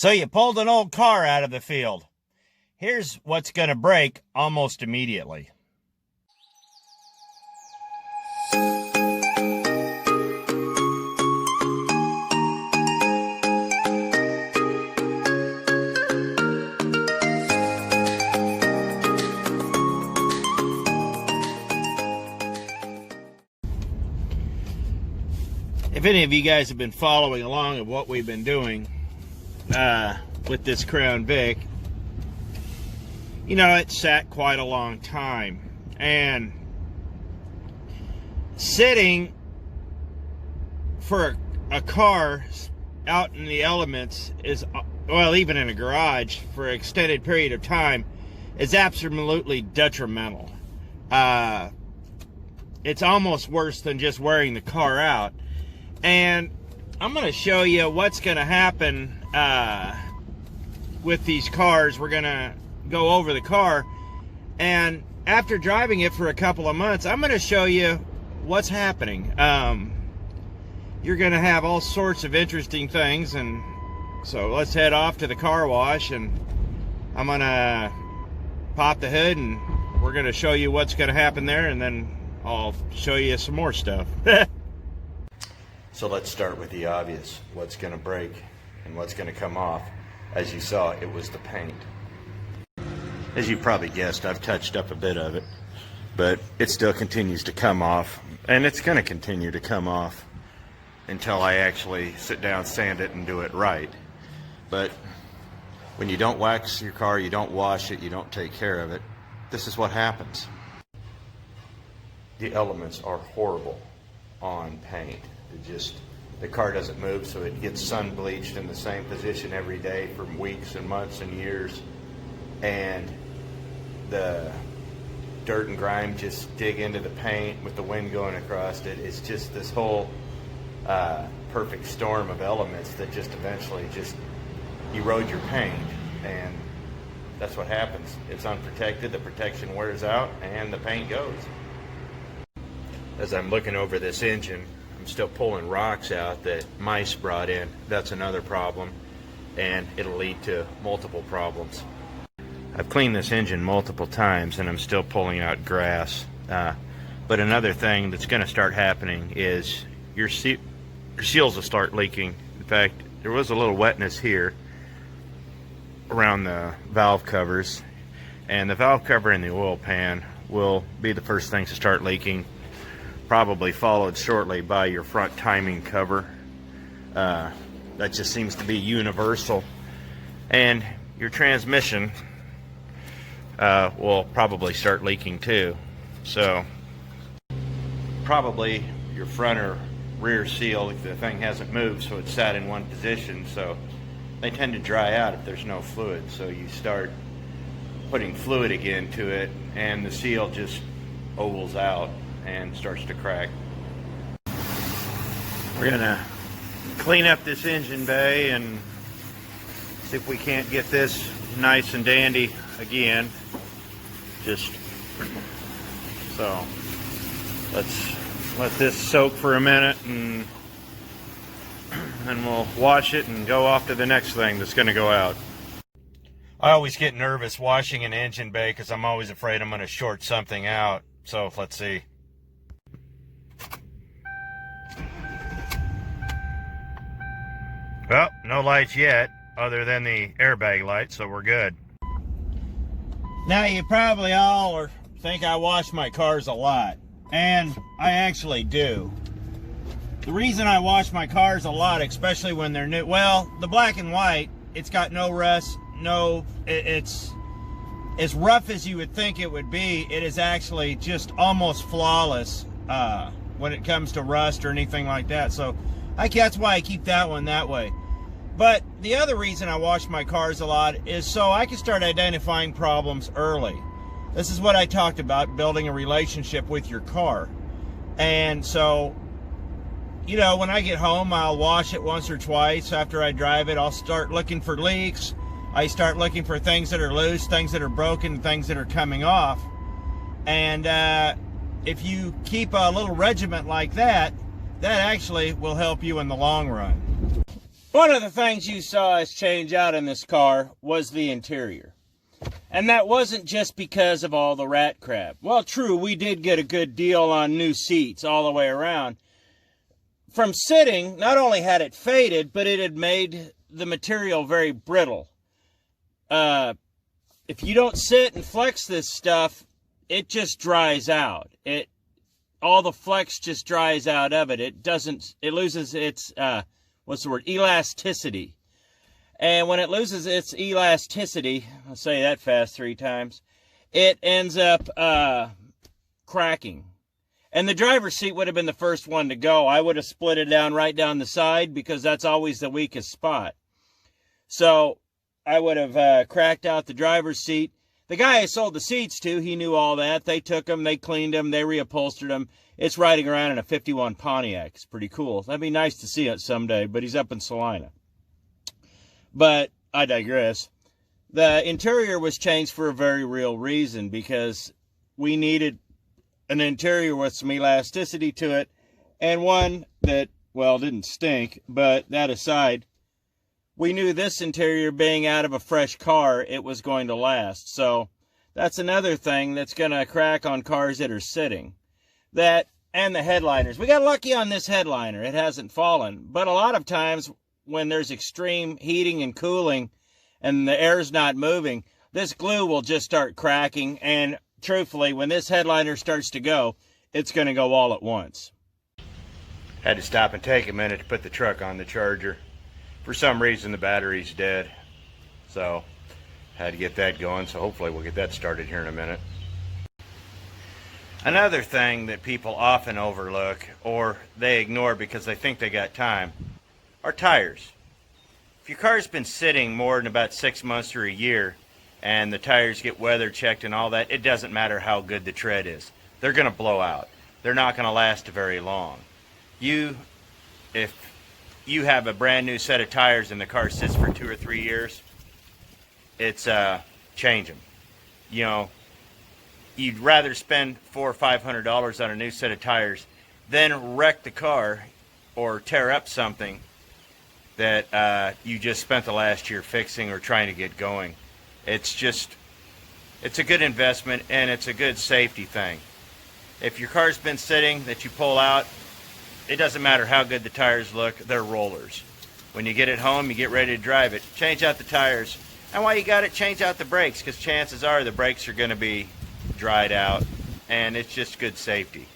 So you pulled an old car out of the field. Here's what's going to break almost immediately. If any of you guys have been following along of what we've been doing with this Crown Vic, you know, it sat quite a long time. And sitting for a car out in the elements is, well, even in a garage for an extended period of time, is absolutely detrimental. It's almost worse than just wearing the car out. And I'm going to show you what's going to happen with these cars. We're going to go over the car, and after driving it for a couple of months, I'm going to show you what's happening. You're going to have all sorts of interesting things, and so let's head off to the car wash, and I'm going to pop the hood, and we're going to show you what's going to happen there, and then I'll show you some more stuff. So let's start with the obvious. What's going to break and what's going to come off. As you saw, it was the paint. As you probably guessed, I've touched up a bit of it, but it still continues to come off, and it's going to continue to come off until I actually sit down, sand it, and do it right. But when you don't wax your car, you don't wash it, you don't take care of it, this is what happens. The elements are horrible on paint. The car doesn't move, so it gets sun bleached in the same position every day for weeks and months and years, and the dirt and grime just dig into the paint with the wind going across it. It's just this whole perfect storm of elements that just eventually just erode your paint, and that's what happens. It's unprotected, the protection wears out, and the paint goes. As I'm looking over this engine, I'm still pulling rocks out that mice brought in. That's another problem, and it'll lead to multiple problems. I've cleaned this engine multiple times, and I'm still pulling out grass. But another thing that's going to start happening is your seals will start leaking. In fact, there was a little wetness here around the valve covers, and the valve cover and the oil pan will be the first things to start leaking, probably followed shortly by your front timing cover. That just seems to be universal. And your transmission will probably start leaking too. So probably your front or rear seal, if the thing hasn't moved, so it's sat in one position, so they tend to dry out if there's no fluid. So you start putting fluid again to it, and the seal just ovals out and starts to crack. We're gonna clean up this engine bay and see if we can't get this nice and dandy again. Just so let's let this soak for a minute, and then we'll wash it and go off to the next thing that's going to go out. I always get nervous washing an engine bay because I'm always afraid I'm going to short something out. So let's see. Well, no lights yet, other than the airbag light, so we're good. Now, you probably all think I wash my cars a lot, and I actually do. The reason I wash my cars a lot, especially when they're new, well, the black and white, it's got no rust, it's as rough as you would think it would be. It is actually just almost flawless when it comes to rust or anything like that. So that's why I keep that one that way. But the other reason I wash my cars a lot is so I can start identifying problems early. This is what I talked about, building a relationship with your car. And so, you know, when I get home, I'll wash it once or twice. After I drive it, I'll start looking for leaks. I start looking for things that are loose, things that are broken, things that are coming off. And if you keep a little regiment like that, that actually will help you in the long run. One of the things you saw us change out in this car was the interior. And that wasn't just because of all the rat crap. Well, true, we did get a good deal on new seats all the way around. From sitting, not only had it faded, but it had made the material very brittle. If you don't sit and flex this stuff, it just dries out. All the flex just dries out of it. It loses its, elasticity. And when it loses its elasticity, I'll say that fast 3 times, it ends up cracking. And the driver's seat would have been the first one to go. I would have split it down right down the side because that's always the weakest spot. So I would have cracked out the driver's seat. The guy I sold the seats to, he knew all that. They took them, they cleaned them, they reupholstered them. It's riding around in a 51 Pontiac. It's pretty cool. That'd be nice to see it someday, but he's up in Salina. But I digress. The interior was changed for a very real reason, because we needed an interior with some elasticity to it, and one that, well, didn't stink. But that aside, we knew this interior being out of a fresh car, it was going to last. So that's another thing that's going to crack on cars that are sitting. That and the headliners. We got lucky on this headliner. It hasn't fallen. But a lot of times when there's extreme heating and cooling and the air's not moving, this glue will just start cracking. And truthfully, when this headliner starts to go, it's going to go all at once. Had to stop and take a minute to put the truck on the charger. For some reason, the battery's dead. So, had to get that going. So hopefully we'll get that started here in a minute. Another thing that people often overlook, or they ignore because they think they got time, are tires. If your car's been sitting more than about 6 months or a year, and the tires get weather checked and all that, it doesn't matter how good the tread is. They're going to blow out. They're not going to last very long. If you have a brand new set of tires and the car sits for 2 or 3 years, it's change them. You know, you'd rather spend $400 or $500 on a new set of tires than wreck the car or tear up something that you just spent the last year fixing or trying to get going. It's a good investment, and it's a good safety thing. If your car's been sitting that you pull out, it doesn't matter how good the tires look, they're rollers. When you get it home, you get ready to drive it, change out the tires. And while you got it, change out the brakes, because chances are the brakes are going to be dried out, and it's just good safety.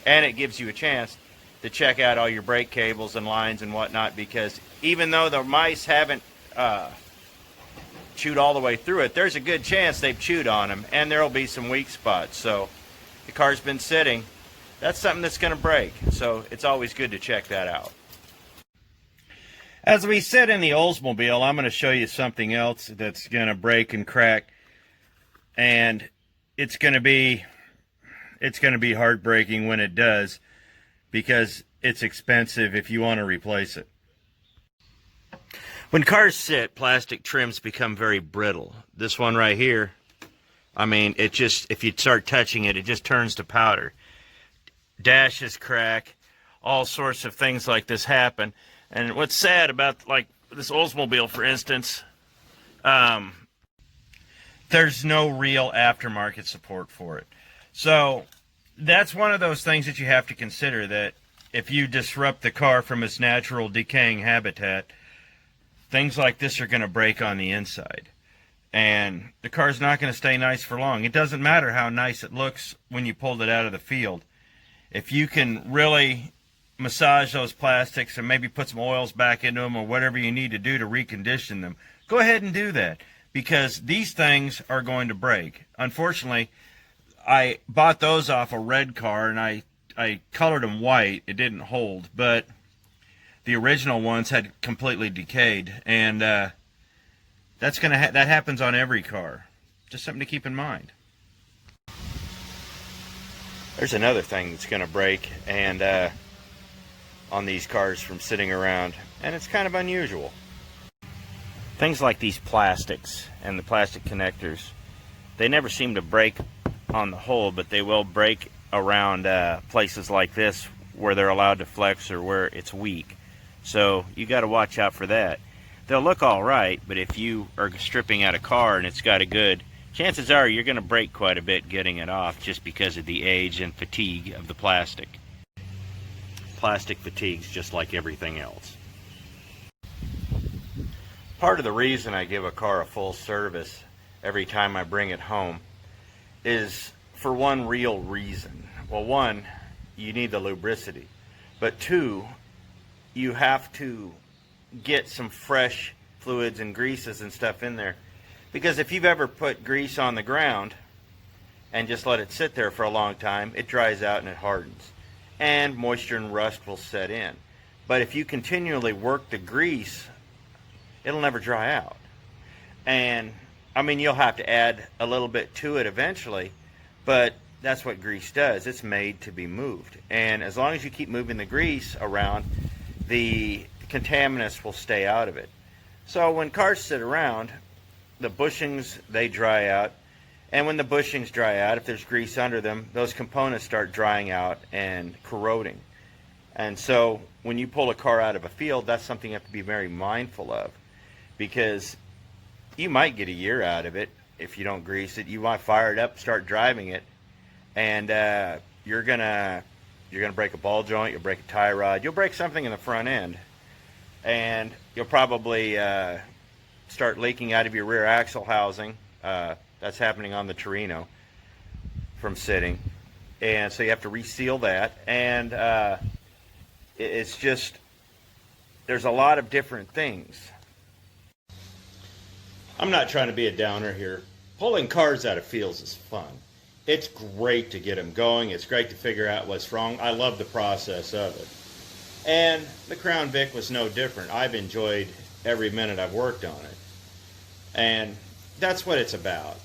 And it gives you a chance to check out all your brake cables and lines and whatnot, because even though the mice haven't chewed all the way through it, there's a good chance they've chewed on them, and there'll be some weak spots. So the car's been sitting, that's something that's going to break. So it's always good to check that out. As we sit in the Oldsmobile, I'm going to show you something else that's going to break and crack, and it's going to be heartbreaking when it does, because it's expensive if you want to replace it. When cars sit, plastic trims become very brittle. This one right here, I mean, it just, if you start touching it, it just turns to powder. Dashes crack, all sorts of things like this happen. And what's sad about, like, this Oldsmobile, for instance, there's no real aftermarket support for it. So that's one of those things that you have to consider, that if you disrupt the car from its natural decaying habitat, things like this are going to break on the inside. And the car's not going to stay nice for long. It doesn't matter how nice it looks when you pulled it out of the field. If you can really massage those plastics and maybe put some oils back into them or whatever you need to do to recondition them, go ahead and do that, because these things are going to break. Unfortunately, I bought those off a red car, and I colored them white. It didn't hold, but the original ones had completely decayed, and that happens on every car. Just something to keep in mind. There's another thing that's going to break, and on these cars from sitting around, and it's kind of unusual. Things like these plastics and the plastic connectors, they never seem to break on the whole, but they will break around places like this where they're allowed to flex or where it's weak. So you got to watch out for that. They'll look all right, but if you are stripping out a car and it's got a good, chances are you're going to break quite a bit getting it off just because of the age and fatigue of the plastic. Plastic fatigues just like everything else. Part of the reason I give a car a full service every time I bring it home is for one real reason. Well, one, you need the lubricity, but two, you have to get some fresh fluids and greases and stuff in there, because if you've ever put grease on the ground and just let it sit there for a long time, it dries out and it hardens, and moisture and rust will set in. But if you continually work the grease, it'll never dry out. And I mean, you'll have to add a little bit to it eventually, but that's what grease does. It's made to be moved. And as long as you keep moving the grease around, the contaminants will stay out of it. So when cars sit around, the bushings, they dry out. And when the bushings dry out, if there's grease under them, those components start drying out and corroding. And so when you pull a car out of a field, that's something you have to be very mindful of, because you might get a year out of it if you don't grease it. You might fire it up, start driving it, and you're gonna break a ball joint, you'll break a tie rod, you'll break something in the front end, and you'll probably start leaking out of your rear axle housing. That's happening on the Torino from sitting, and so you have to reseal that. And it's just, there's a lot of different things. I'm not trying to be a downer here. Pulling cars out of fields is fun. It's great to get them going. It's great to figure out what's wrong. I love the process of it. And the Crown Vic was no different. I've enjoyed every minute I've worked on it. And that's what it's about.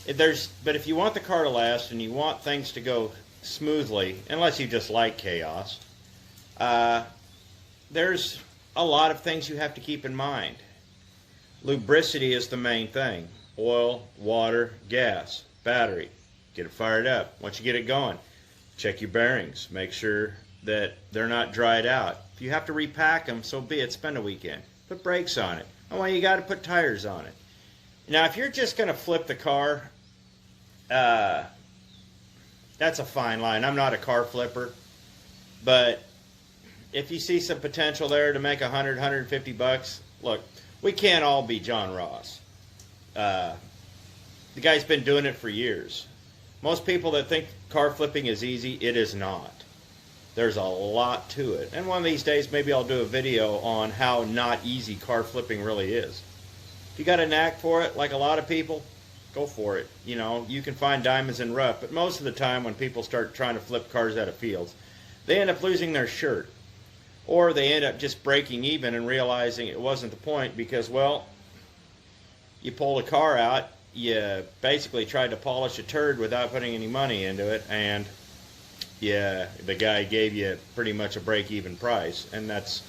But if you want the car to last and you want things to go smoothly, unless you just like chaos, there's a lot of things you have to keep in mind. Lubricity is the main thing. Oil, water, gas, battery. Get it fired up. Once you get it going, check your bearings. Make sure that they're not dried out. If you have to repack them, so be it. Spend a weekend. Put brakes on it. Oh, well, you got to put tires on it. Now, if you're just going to flip the car, that's a fine line. I'm not a car flipper, but if you see some potential there to make $100, $150, look, we can't all be John Ross. The guy's been doing it for years. Most people that think car flipping is easy, it is not. There's a lot to it. And one of these days, maybe I'll do a video on how not easy car flipping really is. If you got a knack for it, like a lot of people, go for it. You know, you can find diamonds in rough, but most of the time when people start trying to flip cars out of fields, they end up losing their shirt. Or they end up just breaking even and realizing it wasn't the point because, well, you pulled a car out, you basically tried to polish a turd without putting any money into it, and yeah, the guy gave you pretty much a break-even price, and that's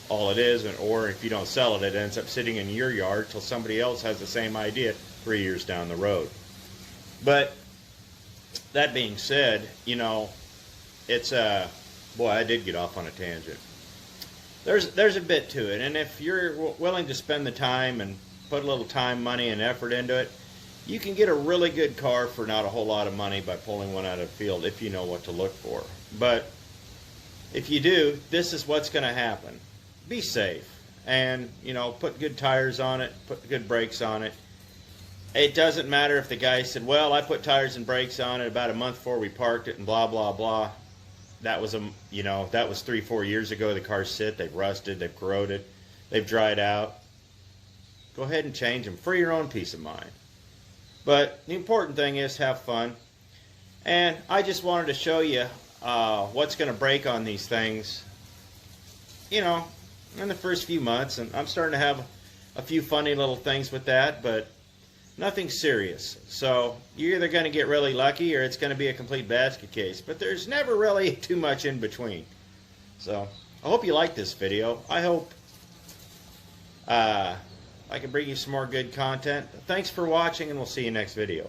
all it is. Or if you don't sell it, it ends up sitting in your yard till somebody else has the same idea 3 years down the road. But that being said, you know, it's boy, I did get off on a tangent. There's a bit to it, and if you're willing to spend the time and put a little time, money, and effort into it, you can get a really good car for not a whole lot of money by pulling one out of the field if you know what to look for. But if you do, this is what's going to happen. Be safe, and you know, put good tires on it, put good brakes on it. It doesn't matter if the guy said, well, I put tires and brakes on it about a month before we parked it and blah blah blah. That was that was 3-4 years ago. The cars sit, they've rusted, they've corroded, they've dried out. Go ahead and change them for your own peace of mind. But the important thing is have fun. And I just wanted to show you what's going to break on these things, you know, in the first few months. And I'm starting to have a few funny little things with that, but nothing serious. So you're either going to get really lucky or it's going to be a complete basket case. But there's never really too much in between. So I hope you like this video. I hope I can bring you some more good content. Thanks for watching, and we'll see you next video.